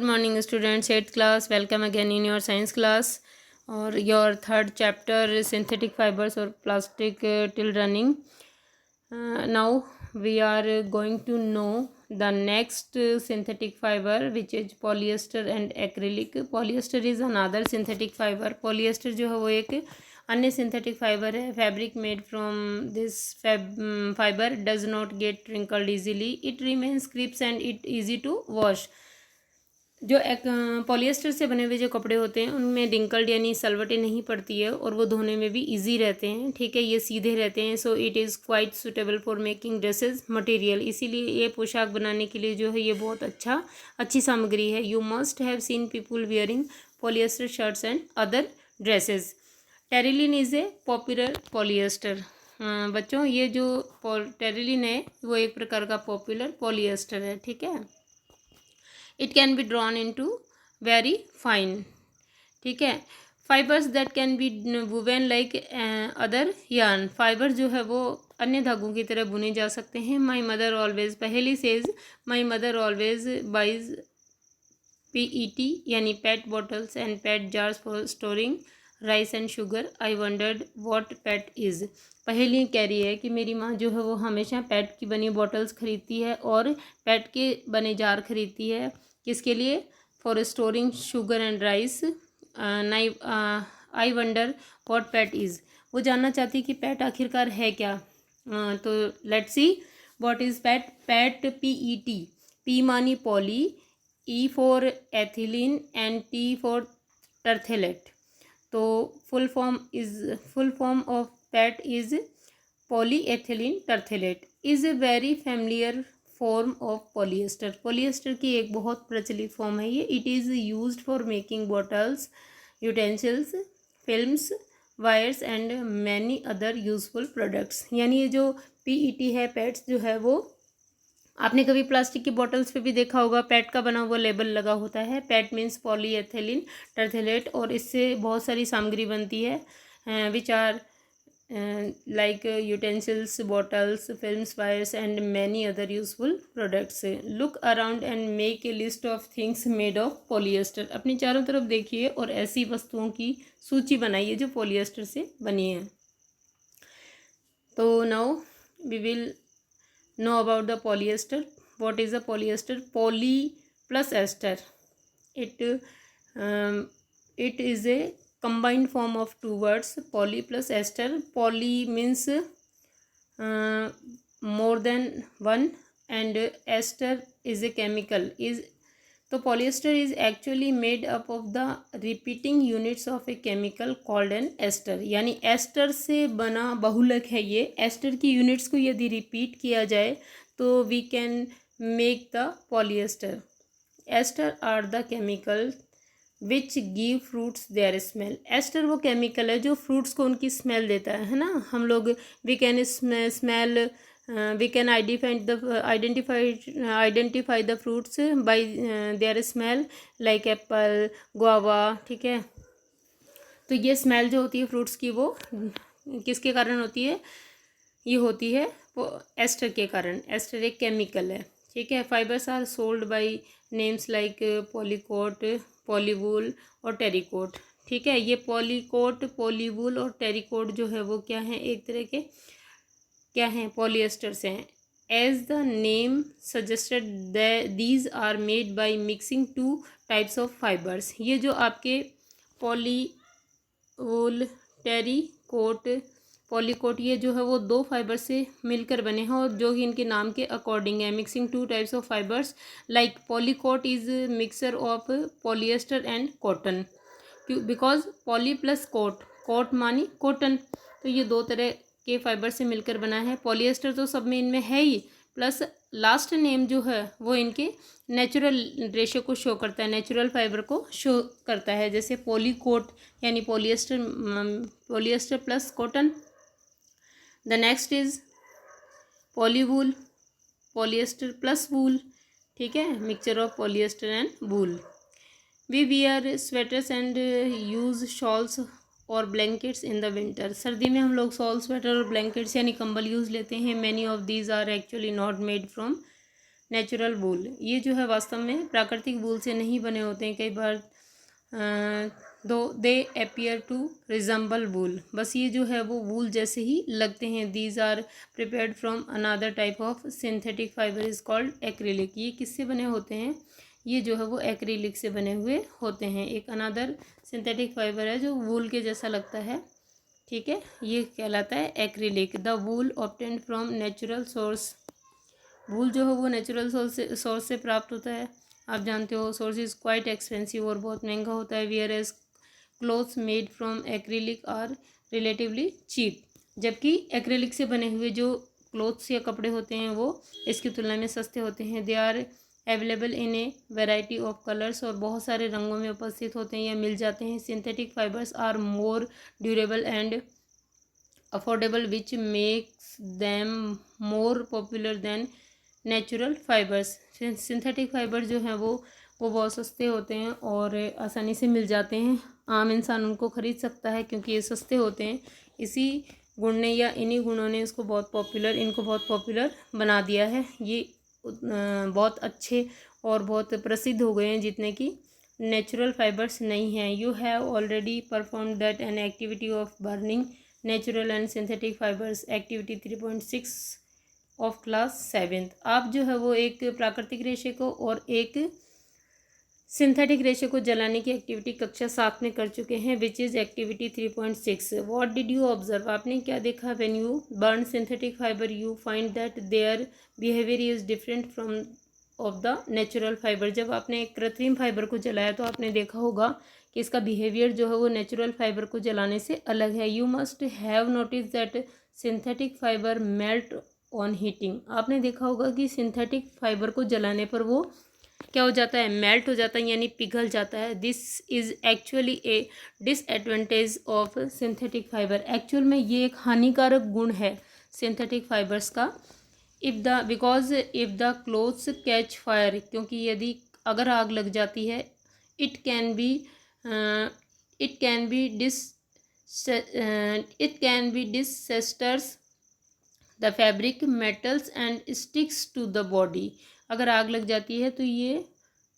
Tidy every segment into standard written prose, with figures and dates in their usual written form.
Good morning students, 8th class. Welcome again in your science class or your third chapter synthetic fibers or plastic till running. Now we are going to know the next synthetic fiber which is polyester and acrylic. Polyester is another synthetic fiber. Polyester जो है वो एक अन्य synthetic fiber है. Fabric made from this fiber does not get wrinkled easily. It remains crisp and it easy to wash. जो polyester से बने हुए जो कपड़े होते हैं उनमें रिंकल्ड यानी सलवटें नहीं पड़ती है और वो धोने में भी इजी रहते हैं. ठीक है, ये सीधे रहते हैं. So it is quite suitable for making dresses material. इसीलिए ये पोशाक बनाने के लिए जो है ये बहुत अच्छी सामग्री है. You must have seen people wearing polyester shirts and other dresses. Terylene is a popular polyester. बच्चों ये जो टेरिलिन है वो एक प्रकार का पॉपुलर पॉलिएस्टर है. ठीक है, it can be drawn into very fine. ठीक है, fibers that can be woven like other yarn. fiber जो है वो अन्य धागों की तरह बुने जा सकते हैं. my mother always पहली says my mother always buys PET यानी PET bottles and PET jars for storing rice and sugar. I wandered what PAT is. पहली कह रही है कि मेरी माँ जो है वो हमेशा पैट की बनी बॉटल्स खरीदती है और पैट के बने जार खरीदती है. किसके लिए? For storing sugar and rice. I wonder what PAT is. वो जानना चाहती है कि पैट आखिरकार है क्या. तो let's see what is PET. PET PET. P मानी poly, E for ethylene and T for terephthalate. तो full form of PET is polyethylene terephthalate. Is a very familiar form of polyester. Polyester की एक बहुत प्रचलित फॉर्म है ये. It is used for making bottles, utensils, films, wires and many other useful products. यानी ये जो PET है, पैट्स जो है वो आपने कभी प्लास्टिक की बॉटल्स पे भी देखा होगा पैट का बना हुआ लेबल लगा होता है. PET means polyethylene terephthalate. और इससे बहुत सारी सामग्री बनती है which are like utensils, bottles, films, wires and many other useful products. Look around and make a list of things made of polyester. अपनी चारों तरफ देखिए और ऐसी वस्तुओं की सूची बनाइए जो पॉलिएस्टर से बनी है. तो now we will know about the polyester. What is a polyester? Poly plus ester. It is a combined form of two words, poly plus ester. Poly means more than one and ester is a chemical. तो polyester is actually made up of the repeating units of a chemical called an ester. यानी ester से बना बहुलक है ये. Ester की units को यदि रिपीट किया जाए तो we can make the polyester. Ester are the chemical which give fruits their smell. Ester वो केमिकल है जो फ्रूट्स को उनकी स्मेल देता है ना. हम लोग we can smell we can identify the fruits by their smell like apple, guava. ठीक है, तो ये स्मेल जो होती है फ्रूट्स की वो किसके कारण होती है? ये होती है एस्टर के कारण. एस्टर एक केमिकल है. ठीक है, fibres are sold by names like polycot, polywool और टेरिकोट. ठीक है, ये पॉलीकोट, पॉलीवूल और टेरिकोट जो है वो क्या है? एक तरह के क्या हैं? पॉलिएस्टर से हैं. As the name suggested these are made by mixing two types of fibres. ये जो आपके पॉलीवूल, टेरिकोट, पॉलीकोट ये जो है वो दो फाइबर से मिलकर बने हैं और जो कि इनके नाम के अकॉर्डिंग है. Mixing two types of fibres like polycot is mixer of polyester and cotton. Because poly plus cot, cot मानी कॉटन. तो ये दो तरह के फाइबर से मिलकर बना है. पॉलिएस्टर तो सब में इनमें है ही, प्लस लास्ट नेम जो है वो इनके नेचुरल रेशो को शो करता है, नेचुरल फाइबर को शो करता है. जैसे पॉलीकोट यानी polyester plus cotton. The next is polywool, polyester plus wool. ठीक है, mixture of polyester and wool. We wear sweaters and use shawls और ब्लैंकेट्स इन द विंटर. सर्दी में हम लोग शॉल, स्वेटर और ब्लैंकेट्स यानी कंबल यूज़ लेते हैं. Many of these are actually not made from natural wool, ये जो है वास्तव में प्राकृतिक वूल से नहीं बने होते हैं। कई बार दो दे अपियर टू रिजम्बल वूल, बस ये जो है वो वूल जैसे ही लगते हैं। These are prepared from another type of synthetic fibre is called acrylic. ये किससे बने होते हैं? ये जो है वो एक्रिलिक से बने हुए होते हैं। एक अनदर सिंथेटिक फाइबर है जो वूल के जैसा लगता है, ठीक है, ये कहलाता है acrylic. The wool obtained from natural source, wool जो है वो नेचुरल सोर्स से प्राप्त होता है। आप जानते हो सोर्स इज़ क्वाइट एक्सपेंसिव और बहुत महंगा होता है। Whereas clothes made from acrylic are relatively cheap, जबकि एक्रिलिक से बने हुए जो क्लोथ्स या कपड़े होते हैं वो इसकी तुलना में सस्ते होते हैं। They are available in a variety of colours, और बहुत सारे रंगों में उपस्थित होते हैं या मिल जाते हैं। Synthetic fibres are more durable and affordable which makes them more popular than natural fibres. Synthetic fibre जो हैं वो बहुत सस्ते होते हैं और आसानी से मिल जाते हैं। आम इंसान उनको ख़रीद सकता है क्योंकि ये सस्ते होते हैं। इसी गुण ने या इन्हीं गुणों ने इनको बहुत पॉपुलर बना दिया है। ये बहुत अच्छे और बहुत प्रसिद्ध हो गए हैं, जितने कि नेचुरल फाइबर्स नहीं हैं। You have already perform that an activity of burning natural and synthetic fibres, activity 3.6 of class 7th। आप जो है वो एक प्राकृतिक रेशे को और एक सिंथेटिक रेशे को जलाने की एक्टिविटी कक्षा 7 में कर चुके हैं, which is activity 3.6। What did you observe, आपने क्या देखा? When you burn synthetic fibre you find that their behaviour is different from of the natural fibre. जब आपने एक कृत्रिम फाइबर को जलाया तो आपने देखा होगा कि इसका बिहेवियर जो है वो नेचुरल फाइबर को जलाने से अलग है। You must have notice that synthetic fibre melt on heating. आपने देखा होगा कि सिंथेटिक फाइबर को जलाने पर वो क्या हो जाता है? मेल्ट हो जाता है, यानी पिघल जाता है। This is actually a disadvantage of synthetic fibre. Actual में ये एक हानिकारक गुण है सिंथेटिक फाइबर्स का। Because if the clothes catch fire, क्योंकि यदि अगर आग लग जाती है, it can be disasters the fabric melts and sticks to the body. अगर आग लग जाती है तो ये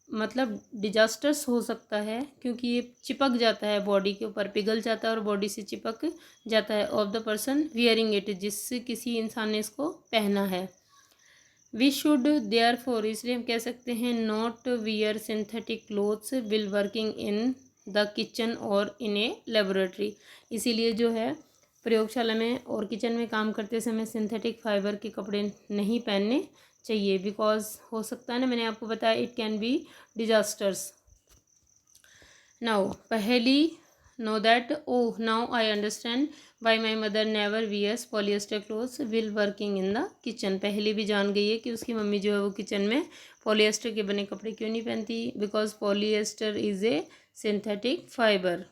मतलब डिजास्टर्स हो सकता है, क्योंकि ये चिपक जाता है बॉडी के ऊपर, पिघल जाता है और बॉडी से चिपक जाता है। Of the person wearing it, जिससे किसी इंसान ने इसको पहना है। वी शुड देयर फोर, इसलिए हम कह सकते हैं, not wear synthetic clothes will working in the kitchen और इन ए लेबोरेटरी। इसीलिए जो है प्रयोगशाला में और किचन में काम करते समय सिंथेटिक फाइबर के कपड़े नहीं पहनने चाहिए, बिकॉज हो सकता है ना, मैंने आपको बताया, it can be disasters. Now पहली know that, oh now I understand why my mother never wears polyester clothes will working in the kitchen. पहले भी जान गई है कि उसकी मम्मी जो है वो किचन में पॉलिएस्टर के बने कपड़े क्यों नहीं पहनती, because polyester is a synthetic fibre.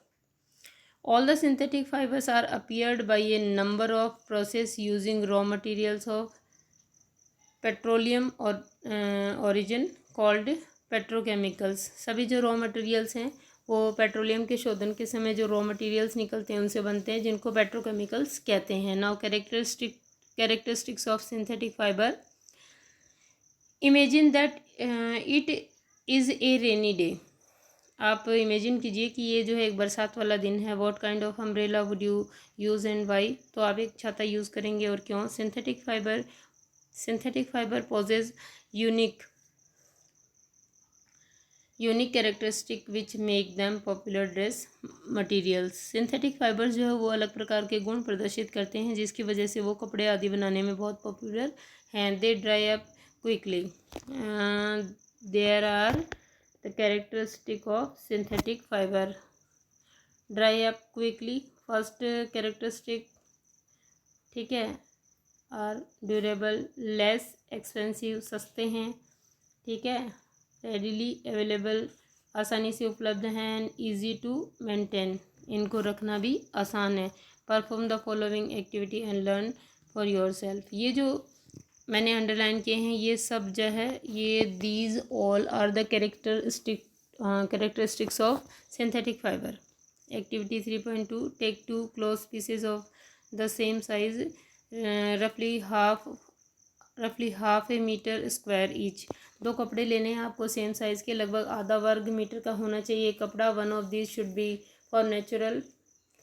All the synthetic fibers are appeared by a number of process using raw materials of petroleum or origin called petrochemicals। सभी जो रॉ मटेरियल्स हैं वो पेट्रोलियम के शोधन के समय जो रॉ मटेरियल्स निकलते हैं उनसे बनते हैं, जिनको पेट्रोकेमिकल्स कहते हैं। Now characteristics of synthetic fibre. Imagine that it is a rainy day. आप इमेजिन कीजिए कि ये जो है एक बरसात वाला दिन है। What kind of umbrella would you use and why, तो आप एक छाता यूज़ करेंगे और क्यों? Synthetic fibre possesses unique characteristic which make them popular dress materials. Synthetic fibres जो है वो अलग प्रकार के गुण प्रदर्शित करते हैं, जिसकी वजह से वो कपड़े आदि बनाने में बहुत पॉपुलर हैं। They dry up quickly. There are the characteristic of synthetic fiber। dry up quickly, first characteristic, ठीक है, और ड्यूरेबल, लेस एक्सपेंसिव, सस्ते हैं, ठीक है, रेडिली अवेलेबल, आसानी से उपलब्ध हैं, एंड ईजी टू मेंटेन, इनको रखना भी आसान है। Perform the following activity and learn for your self. ये जो मैंने अंडरलाइन किए हैं ये सब जो है ये these all are the characteristics of synthetic fibre. Activity 3.2, take 2 close pieces of the same size रफली रफली हाफ ए मीटर स्क्वायर ईच। 2 कपड़े लेने हैं आपको सेम साइज़ के, लगभग आधा वर्ग मीटर का होना चाहिए कपड़ा। One of this should be for natural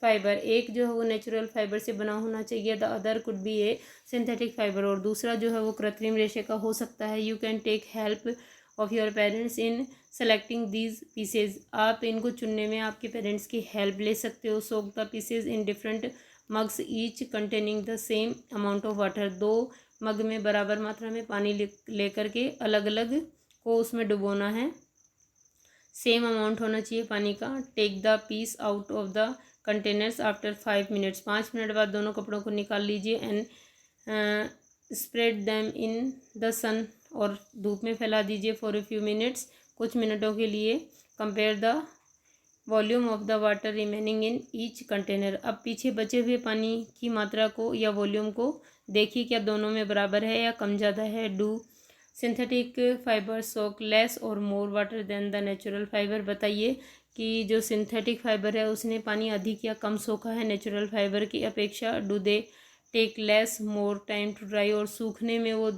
fibre, एक जो है वो नेचुरल फाइबर से बना होना चाहिए। The other could be A synthetic fibre, और दूसरा जो है वो कृत्रिम रेशे का हो सकता है। You can take help of your parents in selecting these pieces, आप इनको चुनने में आपके पेरेंट्स की हेल्प ले सकते हो। Soak the pieces in different mugs each containing the same amount of water, 2 mug में बराबर मात्रा में पानी लेकर के अलग अलग को उसमें डुबोना है, सेम अमाउंट होना चाहिए पानी का। Take the piece out of the containers after 5 minutes, 5 minute बाद दोनों कपड़ों को निकाल लीजिए। And spread them in the sun, और धूप में फैला दीजिए फॉर ए फ्यू मिनट्स, कुछ मिनटों के लिए। Compare the volume of the water remaining in each container, अब पीछे बचे हुए पानी की मात्रा को या वॉल्यूम को देखिए क्या दोनों में बराबर है या कम ज़्यादा है। Do synthetic fibre soak less और more water than the natural fibre, बताइए कि जो सिंथेटिक फाइबर है उसने पानी अधिक या कम सोखा है नेचुरल फाइबर की अपेक्षा। Do they take less more time to dry, और सूखने में वो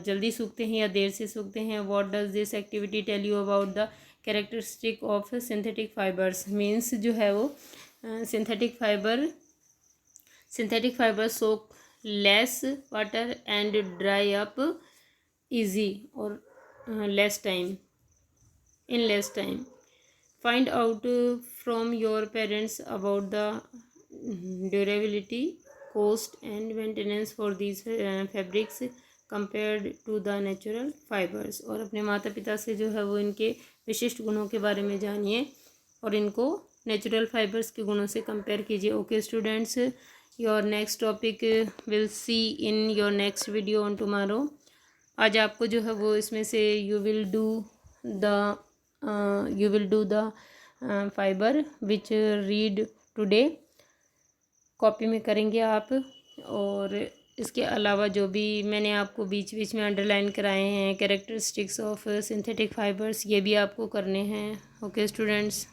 जल्दी सूखते हैं या देर से सूखते हैं। What does this activity tell you about the characteristic of synthetic fibres, means जो है वो synthetic fibre soak less water and dry up easy और less time in less time. Find out from your parents about the durability, cost and maintenance for these fabrics compared to the natural fibers, और अपने माता पिता से जो है वो इनके विशिष्ट गुणों के बारे में जानिए और इनको नेचुरल फाइबर्स के गुणों से कंपेयर कीजिए। Okay students, your next topic will see in your next video on tomorrow. आज आपको जो है वो इसमें से you will do the fibre which read today, copy में करेंगे आप। और इसके अलावा जो भी मैंने आपको बीच बीच में अंडरलाइन कराए हैं कैरेक्टरिस्टिक्स ऑफ सिंथेटिक फाइबर्स, ये भी आपको करने हैं। Okay students.